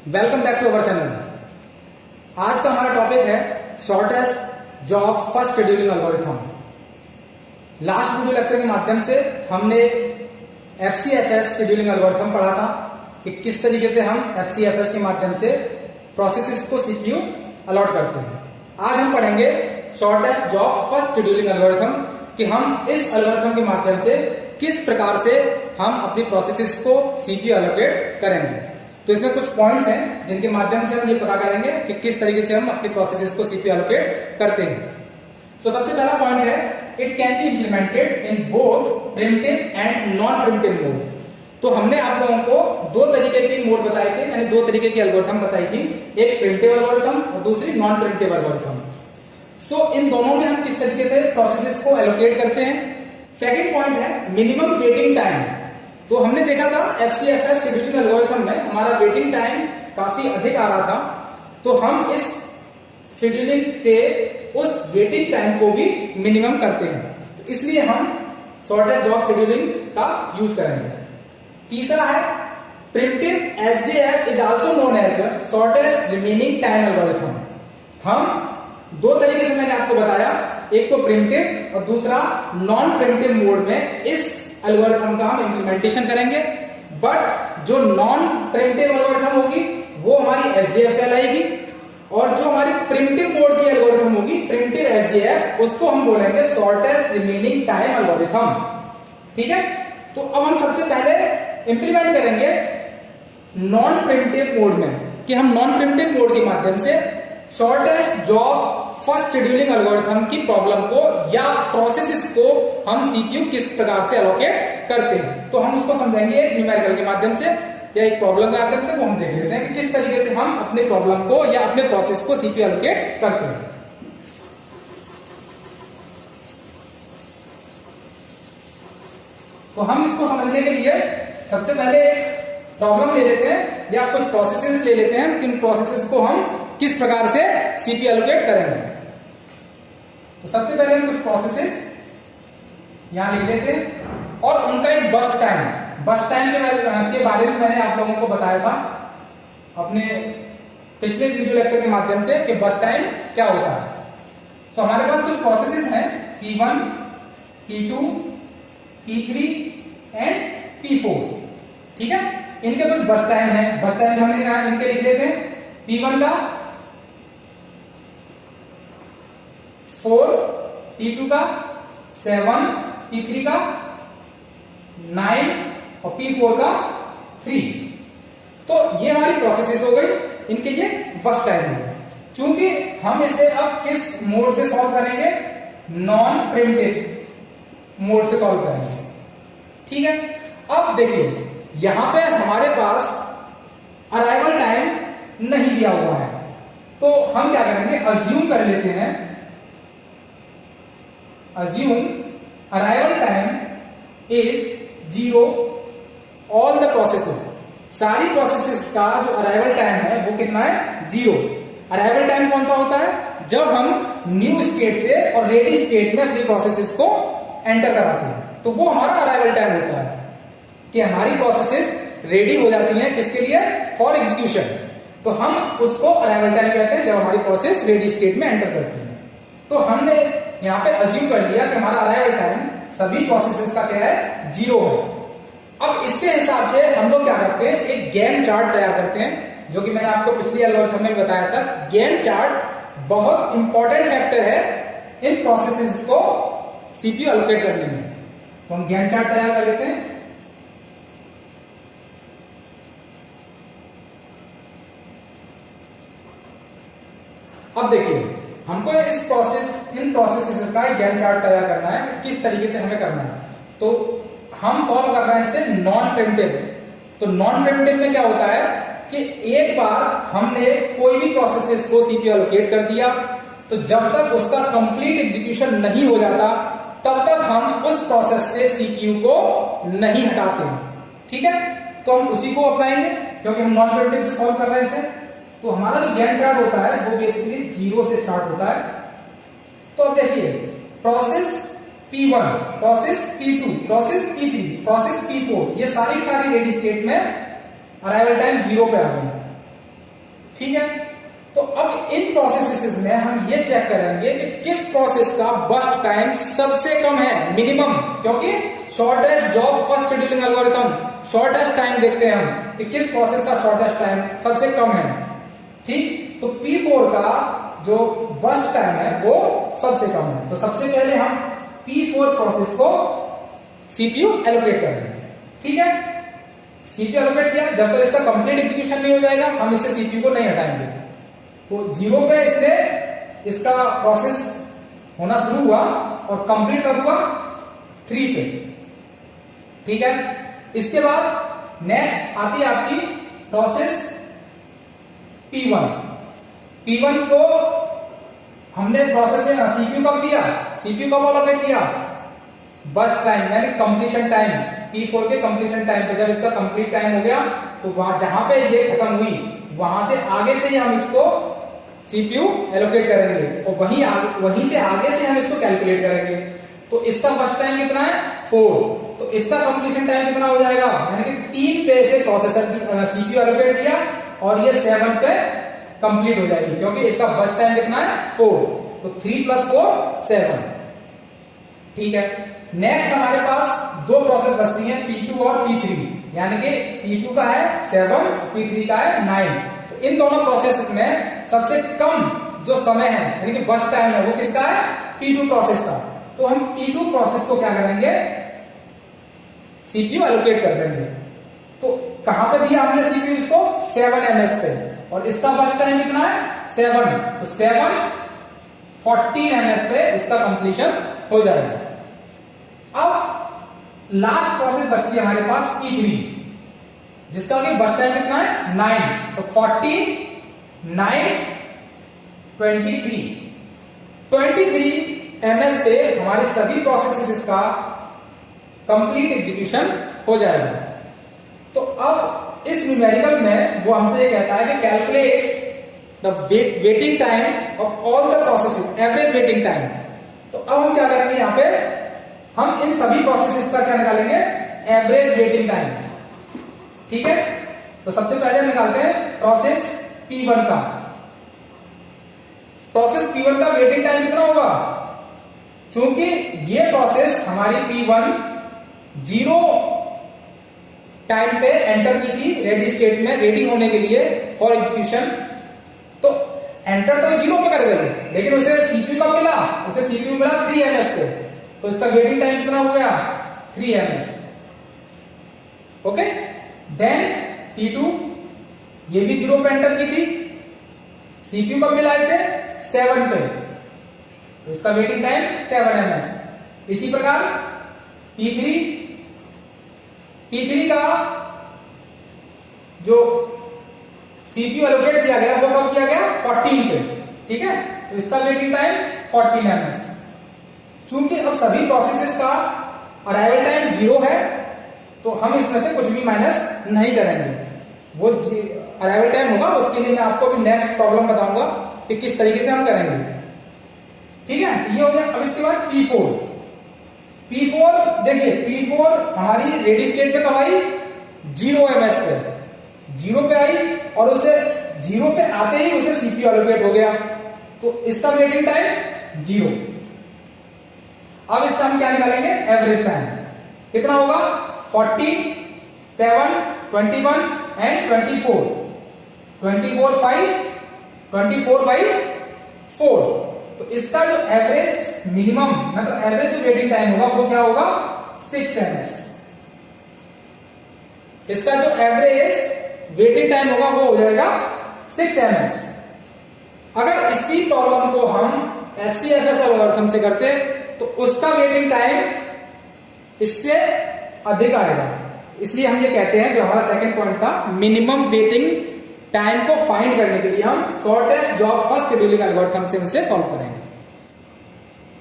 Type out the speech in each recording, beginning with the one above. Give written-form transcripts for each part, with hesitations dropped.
Welcome back to our channel. आज का हमारा टॉपिक है shortest job first scheduling algorithm. Last video lecture के माध्यम से हमने एफसीएफएस शेड्यूलिंग एल्गोरिथम पढ़ा था कि किस तरीके से हम एफसीएफएस के माध्यम से प्रोसेसेस को सीपीयू अलॉट करते हैं। आज हम पढ़ेंगे shortest job first scheduling algorithm कि हम इस एल्गोरिथम के माध्यम से किस प्रकार से हम अपनी प्रोसेसेस को सीपीयू एलोकेट करेंगे। तो इसमें कुछ पॉइंट्स हैं जिनके माध्यम से हम ये पता करेंगे कि किस तरीके से हम अपनी प्रोसेसेस को सीपीयू एलोकेट करते हैं। तो सबसे पहला पॉइंट है it can be implemented in both primitive and non primitive mode. तो हमने आप लोगों को दो तरीके के मोड बताए थे, यानी दो तरीके की एल्गोरिथम बताई थी, एक प्रिमिटिव एल्गोरिथम और दूसरी नॉन प्रिमिटिव एल्गोरिथम। सो इन दोनों में हम किस तरीके से प्रोसेसेस को एलोकेट करते हैं। सेकंड पॉइंट है मिनिमम वेटिंग टाइम। तो हमने देखा था एफसीएफएस शेड्यूलिंग एल्गोरिथम में हमारा वेटिंग टाइम काफी अधिक आ रहा था, तो हम इस शेड्यूलिंग से उस वेटिंग टाइम को भी मिनिमम करते हैं। तो इसलिए हम शॉर्टेस्ट जॉब शेड्यूलिंग का यूज करेंगे। तीसरा है preemptive SJF is also known as shortest remaining time algorithm. हम दो तरीके से मैंने आपको बताया, एक तो प्रिमिटिव और दूसरा नॉन प्रिमिटिव मोड में इस एल्गोरिथम का हम इम्प्लीमेंटेशन करेंगे। बट जो नॉन प्रिमिटिव एल्गोरिथम होगी वो हमारी एसजेएफ कहलाएगी, और जो हमारी प्रिमिटिव मोड की एल्गोरिथम होगी प्रिमिटिव एसजेएफ, उसको हम बोलेंगे शॉर्टेस्ट रिमेनिंग टाइम एल्गोरिथम। ठीक है, तो अब हम सबसे पहले इंप्लीमेंट करेंगे नॉन प्रिमिटिव मोड में कि हम नॉन प्रिमिटिव मोड के माध्यम से shortest job first scheduling algorithm की प्रॉब्लम को या प्रोसेसेस को हम सीपीयू किस प्रकार से एलोकेट करते हैं। तो हम उसको समझेंगे एक न्यूमेरिकल के माध्यम से या एक प्रॉब्लम के माध्यम से। वो हम देख लेते हैं कि किस तरीके से हम अपने प्रॉब्लम को या अपने प्रोसेस को सीपीयू एलोकेट करते हैं। तो हम इसको समझने के लिए सबसे पहले एक प्रॉब्लम ले लेते हैं या कुछ प्रोसेसेस ले लेते हैं कि उन प्रोसेसेस को हम किस प्रकार से सीपीयू एलोकेट करेंगे। तो सबसे पहले हम कुछ प्रोसेसेस यहां लिख लेते हैं और उनका एक बस्ट टाइम के बारे में मैंने आप लोगों को बताया था अपने पिछले वीडियो लेक्चर के माध्यम से कि बस्ट टाइम क्या होता है। तो हमारे पास कुछ प्रोसेसेस हैं P1, P2, P3 and P4। ठीक है, इनके कुछ बस्ट टाइम है। बस्ट टाइम हमने यहां इनके लिख लेते हैं। P1 का 4, P2 का 7, P3 का 9 और P4 का 3। तो ये हमारी प्रोसेसेस हो गई, इनके ये बस्ट टाइम हो गए। चूंकि हम इसे अब किस मोड से सॉल्व करेंगे, नॉन प्रिमिटिव मोड से सॉल्व करेंगे। ठीक है, अब देखिए यहां पे हमारे पास अराइवल टाइम नहीं दिया हुआ है, तो हम क्या करेंगे, अज्यूम कर लेते हैं, assume arrival time is 0 all the processes. सारी प्रोसेसेस का जो अराइवल टाइम है वो कितना है, 0। अराइवल टाइम कौन सा होता है, जब हम न्यू स्टेट से और रेडी स्टेट में अपनी प्रोसेसेस को एंटर कराते हैं, तो वो हमारा अराइवल टाइम होता है कि हमारी प्रोसेसेस रेडी हो जाती हैं किसके लिए, फॉर एग्जीक्यूशन। तो हम उसको अराइवल टाइम कहते हैं जब हमारी प्रोसेस रेडी स्टेट में एंटर करती है। तो हमने यहां पे अज्यूम कर लिया कि हमारा अराइवल टाइम सभी प्रोसेसेस का क्या है, 0 है। अब इसके हिसाब से हम लोग क्या करते हैं, एक गैंट चार्ट तैयार करते हैं, जो कि मैंने आपको पिछली एल्गोरिथम में बताया था। गैंट चार्ट बहुत इंपॉर्टेंट फैक्टर है इन प्रोसेसेस को सीपीयू एलोकेट करने में। तो हम गैंट चार्ट तैयार कर लेते हैं। अब देखिए हमको इन प्रोसेसेस का एक गैंट चार्ट तैयार करना है, किस तरीके से हमें करना है। तो हम सॉल्व कर रहे हैं इसे नॉन प्रिमिटिव। तो नॉन प्रिमिटिव में क्या होता है कि एक बार हमने कोई भी प्रोसेसेस को सीपीयू एलोकेट कर दिया, तो जब तक उसका कंप्लीट एग्जीक्यूशन नहीं हो जाता तब तक हम उस प्रोसेस से सीपीयू को नहीं हटाते हैं। ठीक है, तो हम उसी को अपनाएंगे क्योंकि हम नॉन प्रिमिटिव से सॉल्व कर रहे हैं इसे। तो हमारा जो गैंट चार्ट होता है वो बेसिकली 0 से स्टार्ट होता है। तो अब देखिए process P1, process P2, process P3, process P4, ये सारी रेडी स्टेट में अराइवल टाइम 0 पे आ गई। ठीक है। तो अब इन प्रोसेसेस में हम ये चेक करेंगे कि किस प्रोसेस का बर्स्ट टाइम सबसे कम है, मिनिमम, क्योंकि shortest job first scheduling algorithm, shortest time देखते हैं हम कि किस प्रोसेस का शॉर्टेस्ट टाइम सबसे कम है। ठीक, तो P4 का जो बर्स्ट टाइम है वो सबसे कम है। तो सबसे पहले हम P4 प्रोसेस को सीपीयू एलोकेट करेंगे। ठीक है, सीपीयू एलोकेट किया, जब तक इसका कंप्लीट एग्जीक्यूशन नहीं हो जाएगा हम इसे सीपीयू को नहीं हटाएंगे। तो 0 पे इसने इसका प्रोसेस होना शुरू हुआ और कंप्लीट कब हुआ, 3 पे। ठीक है, इसके बाद नेक्स्ट आती है आपकी प्रोसेस P1। P1 को हमने प्रोसेस सीपीयू कब दिया, सीपीयू कब एलोकेट किया, बर्स्ट टाइम यानी कंप्लीशन टाइम, P4 के कंप्लीशन टाइम पे। जब इसका कंप्लीट टाइम हो गया तो वहां जहां पे ये खत्म हुई वहां से आगे से ही हम इसको सीपीयू एलोकेट करेंगे और वहीं से आगे से हम इसको कैलकुलेट करेंगे। तो इसका फर्स्ट टाइम कितना है, 4, तो इसका कंप्लीशन टाइम कितना हो जाएगा, यानी कि 3 पे से प्रोसेसर सीपीयू एलोकेट किया और ये 7 पे कंप्लीट हो जाएगी, क्योंकि इसका फर्स्ट टाइम कितना है, 4, तो 3 + 4 7। ठीक है, नेक्स्ट हमारे पास 2 प्रोसेस बचती हैं, P2 और P3, यानी कि P2 का है 7, P3 का है 9। तो इन दोनों प्रोसेस में सबसे कम जो समय है यानी कि बर्स्ट टाइम है वो किसका है, P2 प्रोसेस का। तो हम P2 प्रोसेस को क्या करेंगे, सीपीयू एलोकेट कर देंगे। तो कहां पे दिया हमने सीपीयू इसको, 7 ms पे, और इसका बर्स्ट टाइम कितना है, 7, तो 7 14 ms पे इसका कंप्लीशन हो जाएगा। अब लास्ट प्रोसेस बचती है हमारे पास P3, जिसका कि बर्स्ट टाइम कितना है, 9, तो 14 9 23 ms पे हमारे सभी प्रोसेसेस का कंप्लीट एग्जीक्यूशन हो जाएगा। तो अब इस न्यूमेरिकल में वो हमसे ये कहता है कि calculate the waiting time of all the processes, average waiting time. तो अब हम क्या करेंगे, यहां पे हम इन सभी प्रोसेसेस का क्या निकालेंगे, एवरेज वेटिंग टाइम। ठीक है, तो सबसे पहले हम निकालते हैं प्रोसेस P1 का। प्रोसेस P1 का वेटिंग टाइम कितना होगा, चूंकि ये प्रोसेस हमारी P1 0 टाइम पे एंटर की थी, रेडी स्टेट में, रेडी होने के लिए फॉर एग्जीक्यूशन। तो एंटर तो 0 पे कर देंगे, लेकिन उसे सीपीयू कब मिला, उसे सीपीयू मिला 3 ms पे, तो इसका वेटिंग टाइम कितना हो गया, 3 ms। ओके, देन P2 ये भी 0 पे एंटर की थी, सीपीयू कब मिला इसे, 7 पे, तो इसका वेटिंग टाइम 7 ms। इसी प्रकार P3 का जो सीपीयू एलोकेट किया गया वो कब किया गया, 14 पे। ठीक है, तो इसका वेटिंग टाइम 14 ms। चूंकि अब सभी प्रोसेसेस का अराइवल टाइम 0 है, तो हम इसमें से कुछ भी माइनस नहीं करेंगे। वो अराइवल टाइम होगा, उसके लिए मैं आपको भी नेक्स्ट प्रॉब्लम बताऊंगा कि किस तरीके से हम करेंगे। ठीक है, ये हो गया। अब इसके बाद P4 देखिए, P4 हमारी रेडी स्टेट पे कब आई, 0 ms पे, 0 पे आई और उसे 0 पे आते ही उसे सीपीयू एलोकेट हो गया, तो इसका वेटिंग टाइम 0। अब इसका हम क्या निकालेंगे, एवरेज टाइम कितना होगा, 14 7 21 एंड 24 24/4। तो इसका जो एवरेज मिनिमम मतलब एवरेज जो वेटिंग टाइम होगा वो क्या होगा, 6 ms। इसका जो एवरेज वेटिंग टाइम होगा वो हो जाएगा 6 ms। अगर इसी प्रॉब्लम को हम FCFS एल्गोरिथम से करते तो उसका वेटिंग टाइम इससे अधिक आएगा। इसलिए हम ये कहते हैं, जो हमारा सेकंड पॉइंट था, मिनिमम वेटिंग टाइम को फाइंड करने के लिए हम shortest job first scheduling algorithm से उसे सॉल्व करेंगे।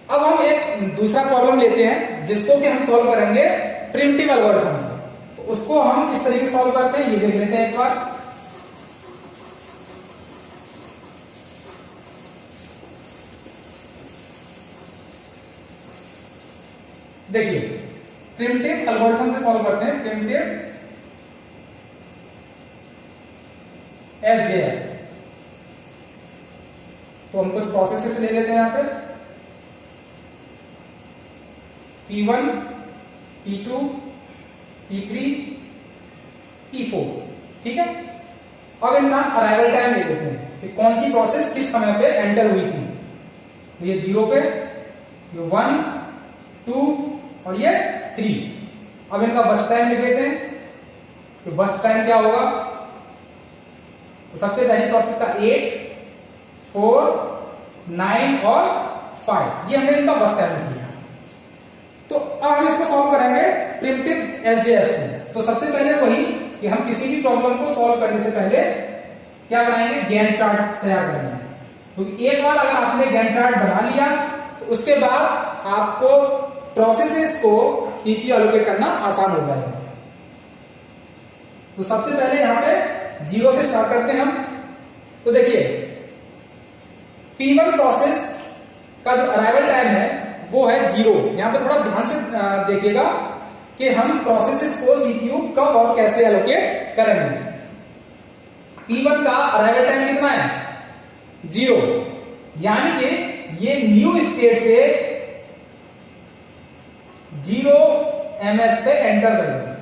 अब हम एक दूसरा प्रॉब्लम लेते हैं जिसको कि हम सॉल्व करेंगे प्रिमिटिव एल्गोरिथम से। तो उसको हम किस तरीके से सॉल्व करते हैं ये देख लेते हैं एक बार। देखिए, प्रिमिटिव एल्गोरिथम से सॉल्व करते हैं, प्रिमिटिव SJF। तो हम कुछ प्रोसेसेस ले लेते हैं यहाँ पे, P1, P2, P3, P4, ठीक है। अब इनका अराइवल टाइम ले लेते हैं कि कौन सी प्रोसेस किस समय पे एंटर हुई थी। तो ये 0 पे, ये 1, 2 और ये 3। अब इनका बस्ट टाइम लिख देते हैं। तो बस्ट टाइम क्या होगा, तो सबसे पहली प्रोसेस का 8, 4, 9 और 5, ये हमने इनका बस्ट टाइम लिख लिया। तो अब हम इसको सॉल्व करेंगे प्रिमिटिव एसजेएफ से। तो सबसे पहले वही कि हम किसी भी प्रॉब्लम को सॉल्व करने से पहले क्या बनाएंगे, गैंट चार्ट तैयार करेंगे। तो एक बार अगर आपने गैंट चार्ट बना लिया तो उसके बाद आपको प्रोसेसेस को सीपीयू एलोकेट करना आसान हो जाएगा। तो सबसे पहले यहां पे 0 से स्टार्ट करते हैं हम। तो देखिए P1 प्रोसेस का जो अराइवल टाइम है वो है 0। यहां पे थोड़ा ध्यान से देखिएगा कि हम प्रोसेसेस को सीपीयू कब और कैसे एलोकेट करेंगे। P1 का अराइवल टाइम कितना है, 0, यानी कि ये न्यू स्टेट से 0 ms पे एंटर करेगा।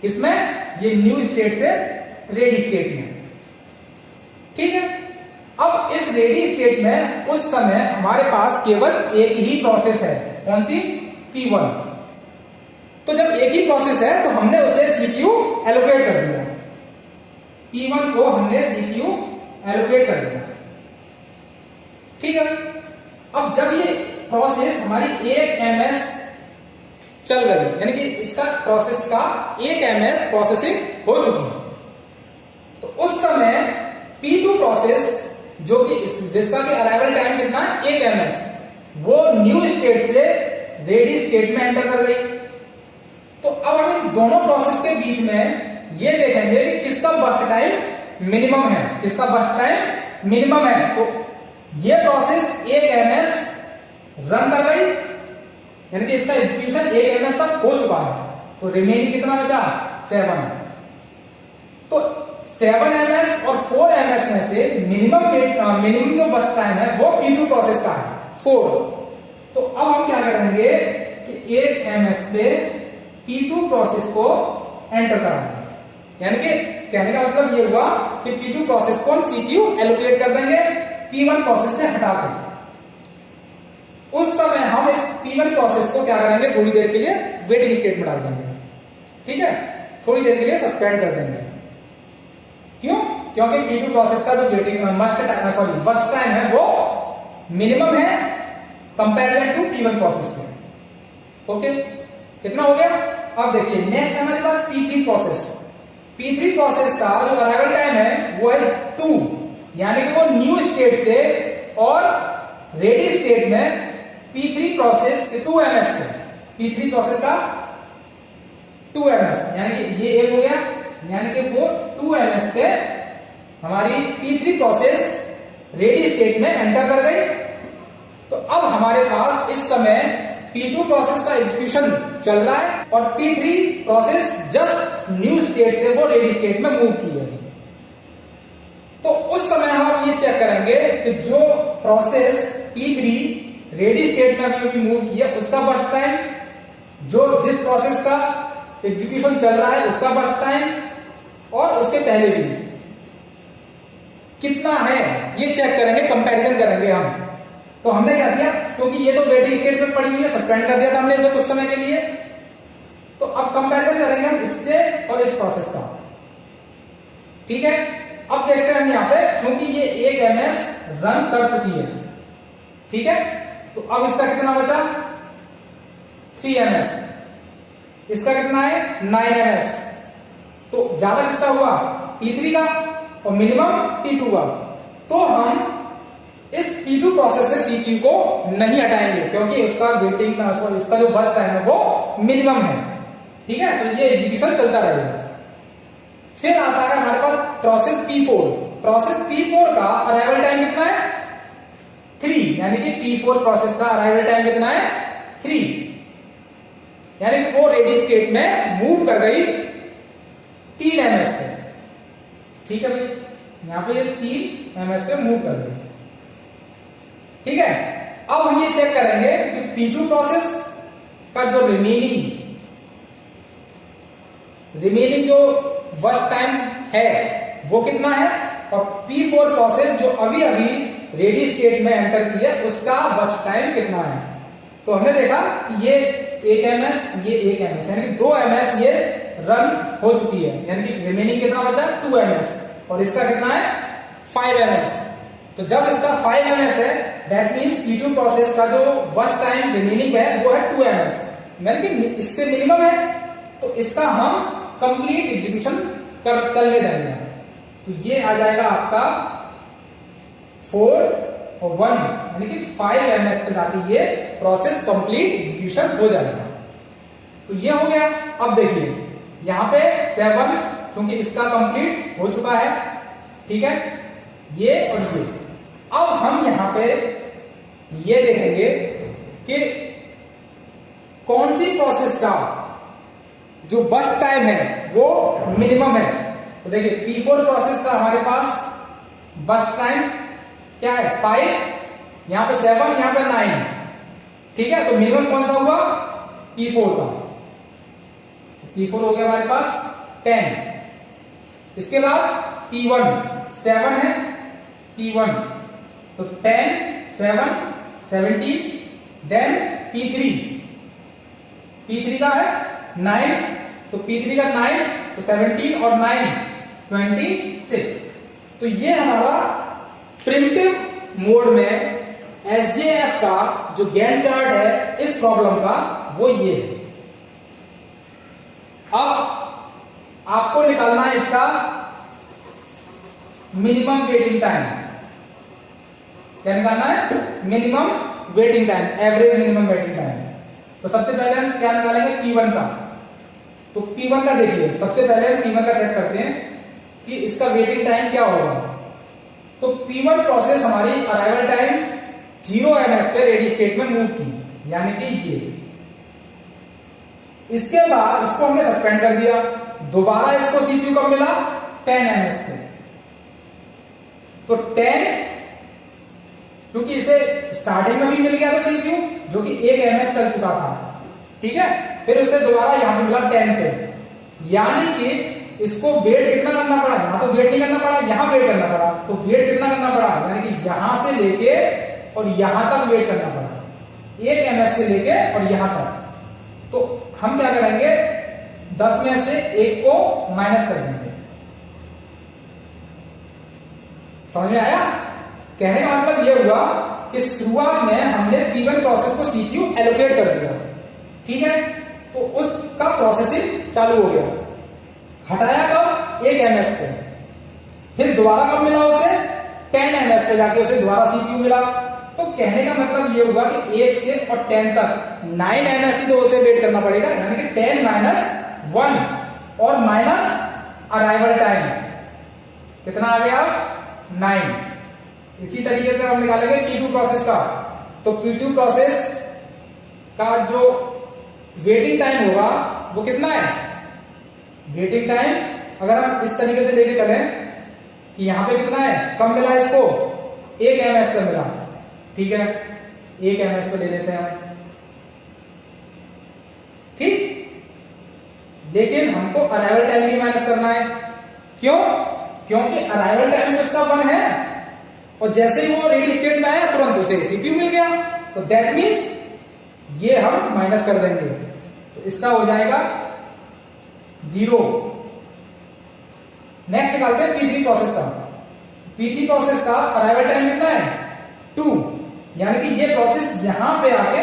किसमें, ये न्यू स्टेट से रेडी स्टेट में, ठीक है। अब इस रेडी स्टेट में उस समय हमारे पास केवल एक ही प्रोसेस है, कौन सी, P1। तो जब एक ही प्रोसेस है तो हमने उसे सीपीयू एलोकेट कर दिया, P1 को हमने सीपीयू एलोकेट कर दिया, ठीक है। अब जब ये प्रोसेस हमारी 1 ms चल गई, यानी कि इसका प्रोसेस का 1 ms प्रोसेसिंग हो चुकी है, तो उस समय P2 प्रोसेस जो कि जिसका कि अराइवल टाइम कितना है, 1 ms, वो न्यू स्टेट से रेडी स्टेट में एंटर कर गई। तो अब हम इन दोनों प्रोसेस के बीच में ये देखेंगे कि किसका बस्ट टाइम मिनिमम है, किसका बस्ट टाइम मिनिमम है। तो ये प्रोसेस 1 ms रन कर गई, यानी कि इसका एग्जीक्यूशन 1 ms तक हो चुका है। तो रिमेनिंग कितना बचा, 7। तो 7 ms और 4 ms में से मिनिमम जो बस्ट टाइम है वो P2 प्रोसेस का है, 4। तो अब हम क्या करेंगे कि 1 ms पे P2 प्रोसेस को एंटर कराएंगे, यानी कि कहने का मतलब ये हुआ कि P2 प्रोसेस को हम सीपीयू एलोकेट कर देंगे P1 प्रोसेस से हटाकर। उस समय हम इस P1 प्रोसेस को क्या करेंगे, थोड़ी देर के लिए वेटिंग स्टेट में डाल देंगे, ठीक है, थोड़ी देर के लिए सस्पेंड कर देंगे। क्यों, क्योंकि P2 प्रोसेस का जो वेटिंग बस्ट टाइम है वो मिनिमम है कंपैरिजन टू P1 प्रोसेस में। ओके, कितना हो गया। अब देखिए नेक्स्ट हमारे पास P3 प्रोसेस। P3 प्रोसेस का जो अराइवल टाइम है वो है 2, यानी कि वो न्यू स्टेट से और रेडी स्टेट में P3 प्रोसेस 2 ms है। P3 प्रोसेस का 2 ms, यानी कि ये एक हो गया, यानी कि वो 2 ms पे हमारी P3 प्रोसेस रेडी स्टेट में एंटर कर गई। तो अब हमारे पास इस समय P2 प्रोसेस का एग्जीक्यूशन चल रहा है और P3 process just new state से वो रेडी स्टेट में मूव की है। तो उस समय हम ये चेक करेंगे कि जो प्रोसेस P3 रेडी स्टेट में अभी मूव किया उसका बस्ट टाइम, जो जिस प्रोसेस का एग्जीक्यूशन चल रहा है उसका बस्ट टाइम और उसके पहले भी कितना है ये चेक करेंगे, कंपैरिजन करेंगे हम। तो हमने क्या किया, क्योंकि ये तो वेटिंग स्टेट में पड़ी हुई है, सस्पेंड कर दिया था हमने इसे कुछ समय के लिए। तो अब कंपैरिजन करेंगे हम इससे और इस प्रोसेस का, ठीक है। अब देखते हैं हम यहाँ पे, क्योंकि ये 1 ms रन कर चुकी है, ठीक है। तो अब इसका कितना बचा, 3 ms, इसका कितना है 9 ms। तो ज्यादा किसका हुआ, P3 का, और मिनिमम P2 का। तो हम इस P2 प्रोसेस से सीपीयू को नहीं हटाएंगे, क्योंकि उसका वेटिंग इसका जो बस्ट टाइम है वो मिनिमम है, ठीक है। तो ये एग्जीक्यूशन चलता रहेगा। फिर आता है हमारे पास प्रोसेस P4। प्रोसेस P4 का अराइवल टाइम कितना है, 3, यानी कि P4 प्रोसेस का अराइवल टाइम कितना है, 3, यानी कि वो रेडी स्टेट में मूव कर गई 3 ms पे, ठीक है भाई। यहां पे ये 3 ms पे मूव कर गई। ठीक है। अब हम ये चेक करेंगे कि P2 प्रोसेस का जो रिमेनिंग जो वर्क टाइम है वो कितना है, और P4 प्रोसेस जो अभी अभी रेडी स्टेट में एंटर की है उसका वर्क टाइम कितना है। तो हमने देखा ये 1 ms, ये 1 ms, यानी कि 2 ms ये रन हो चुकी है, यानी कि रिमेनिंग कितना बचा 2 ms, और इसका कितना है 5 ms। तो जब इसका 5 ms है दैट मीन्स P2 प्रोसेस का जो वर्क टाइम रिमेनिंग है वो है 2 ms, यानी कि इससे मिनिमम है, तो इसका हम कंप्लीट एग्जीक्यूशन कर चलने देंगे। तो ये आ जाएगा आपका 4 और 1 यानी कि 5 ms पे जाके ये प्रोसेस कंप्लीट एग्जीक्यूशन हो जाएगा। तो ये हो गया। अब देखिए यहां पे 7 क्योंकि इसका कंप्लीट हो चुका है, ठीक है, ये और ये। अब हम यहां पे ये देखेंगे कि कौन सी प्रोसेस का जो बस्ट टाइम है वो मिनिमम है। तो देखिए P4 प्रोसेस का हमारे पास बस्ट टाइम क्या है 5, यहां पे 7, यहां पे 9, ठीक है। तो मिनिमम कौन सा हुआ P4 का, P4 हो गया हमारे पास 10। इसके बाद P1 7 है, P1 तो 10 7 17, देन P3 का है 9, तो P3 का 9 तो 17 और 9 26। तो ये हमारा प्रिमिटिव मोड में SJF का जो गैंट चार्ट है इस प्रॉब्लम का वो ये है। अब आपको निकालना है इसका मिनिमम वेटिंग टाइम। क्या निकालना है, minimum waiting time, average minimum waiting time. तो सबसे पहले हम क्या निकालेंगे P1 का। तो P1 का देखिए, सबसे पहले हम P1 का चेक करते हैं कि इसका वेटिंग टाइम क्या होगा। तो P1 प्रोसेस हमारी अराइवल टाइम 0 ms पे रेडी स्टेट में मूव की, यानी कि ये। इसके बाद इसको हमने सस्पेंड कर दिया, दोबारा इसको CPU कब मिला 10 ms पे। तो 10 क्योंकि इसे स्टार्टिंग में भी मिल गया था CPU जो कि 1 ms चल चुका था, ठीक है, फिर उसे दोबारा यहां पे मिला 10 पे, यानी कि इसको वेट कितना करना पड़ा, यहां तो वेट नहीं करना पड़ा, यहां वेट करना पड़ा। तो वेट कितना करना पड़ा, यानी कि यहां से लेके और यहां तक वेट करना पड़ा, 1 ms से लेके और यहां तक। तो हम क्या करेंगे 10 में से 1 को माइनस कर देंगे। समझ में आया? कहने का मतलब यह हुआ कि शुरुआत में हमने P1 प्रोसेस को CPU एलोकेट कर दिया, ठीक है, तो उसका प्रोसेसिंग चालू हो गया। हटाया कब 1 ms पे, फिर दोबारा कब मिला उसे 10 ms पे जाके उसे दोबारा CPU मिला। तो कहने का मतलब ये हुआ कि 1 से और 10 तक 9 ms ही तो उसे वेट करना पड़ेगा, यानी कि 10 - 1 और माइनस अराइवल टाइम कितना आ गया 9। इसी तरीके से हम निकालेंगे P2 प्रोसेस का। तो P2 प्रोसेस का जो वेटिंग टाइम होगा वो कितना है, वेटिंग टाइम अगर हम इस तरीके से लेके चले कि यहां पे कितना है, कम मिला इसको 1 ms पे मिला, ठीक है, 1 ms पे ले लेते हैं हम, ठीक। लेकिन हमको अराइवल टाइम भी माइनस करना है, क्यों, क्योंकि अराइवल टाइम तो इसका 1 है और जैसे ही वो रेडी स्टेट में आया तुरंत उसे CPU मिल गया, तो दैट मीन्स ये हम माइनस कर देंगे, तो इसका हो जाएगा 0। नेक्स्ट निकालते हैं P3 प्रोसेस का। P3 प्रोसेस का अराइवल टाइम कितना है 2, यानी कि ये प्रोसेस यहां पे आके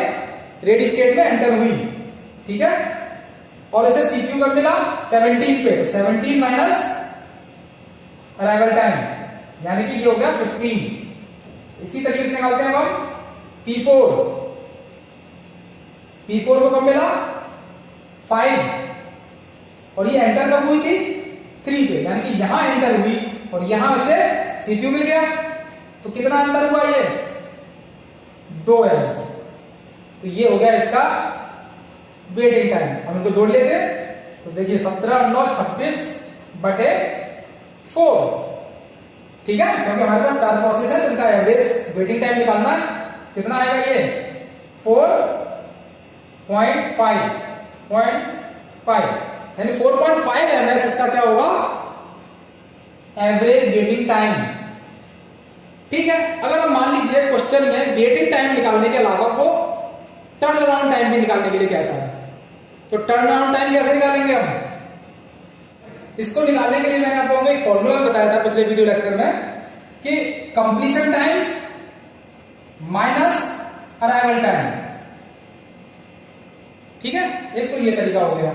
रेडी स्टेट में एंटर हुई, ठीक है, और इसे CPU कब मिला 17 पे, तो 17 माइनस अराइवल टाइम यानी कि ये हो गया 15। इसी तरीके से निकालते हैं हम P4 को कब मिला 5 और ये एंटर कब हुई थी 3 पे, यानी कि यहां एंटर हुई और यहां इसे CPU मिल गया, तो कितना अंतर हुआ ये 2 ms। तो ये हो गया इसका वेटिंग टाइम। हम इनको जोड़ लेते हैं, तो देखिए 17 और 9 26/4, ठीक है, क्योंकि हमारे पास 4 प्रोसेस है तो इनका एवरेज वेटिंग टाइम निकालना है। कितना आएगा ये 4.5 यानी 4.5 ms इसका क्या होगा एवरेज वेटिंग टाइम। ठीक है, अगर हम मान लीजिए क्वेश्चन में वेटिंग टाइम निकालने के अलावा वो टर्न अराउंड टाइम भी निकालने के लिए कहता है, तो टर्न अराउंड टाइम कैसे निकालेंगे हम? इसको निकालने के लिए मैंने आप लोगों को एक फॉर्मूला बताया था पिछले वीडियो लेक्चर में कि completion time minus arrival time. ठीक है, एक तो ये तरीका हो गया।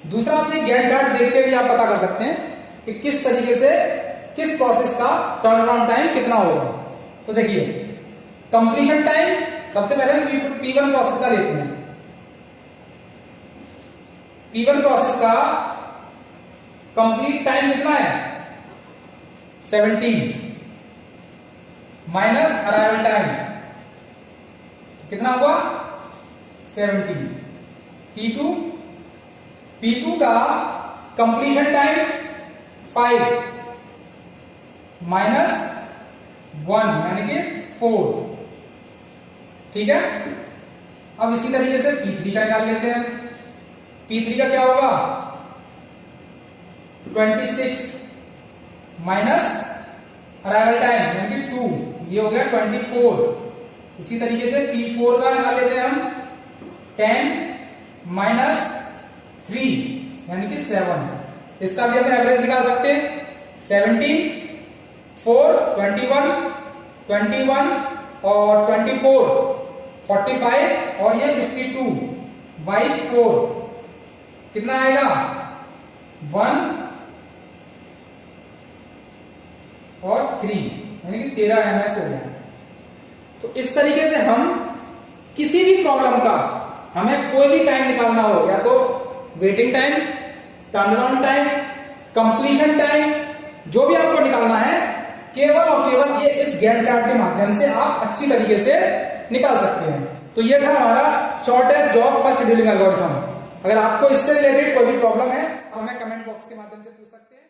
दूसरा, आप ये गैंट चार्ट देखते हुए आप पता कर सकते हैं कि किस तरीके से किस प्रोसेस का टर्न अराउंड टाइम कितना होगा। तो देखिए, कंप्लीशन टाइम सबसे पहले हम P1 प्रोसेस का लेते हैं। P1 प्रोसेस का कंप्लीट टाइम कितना है 17 माइनस अराइवल टाइम कितना हुआ 17। P2 का कंप्लीशन टाइम 5 माइनस 1 यानी कि 4। ठीक है, अब इसी तरीके से P3 का निकाल लेते हैं। P3 का क्या होगा 26 माइनस अराइवल टाइम यानी कि 2, ये हो गया 24। इसी तरीके से P4 का निकाल लेते हैं हम 10 माइनस 3 यानी कि 7। इसका भी हम एवरेज निकाल सकते हैं 17, 4, 21, 21 और 24, 45 और ये 52 बाई 4 कितना आएगा 1 और 3 यानी कि 13 ms हो गया। तो इस तरीके से हम किसी भी प्रॉब्लम का हमें कोई भी टाइम निकालना हो, या तो waiting time, turn around time, completion time, जो भी आपको निकालना है केवल और केवल ये इस गैंट चार्ट के माध्यम से आप अच्छी तरीके से निकाल सकते हैं। तो ये था हमारा shortest job first scheduling algorithm. अगर आपको इससे रिलेटेड कोई भी प्रॉब्लम है तो हमें कमेंट बॉक्स के माध्यम से पूछ सकते हैं।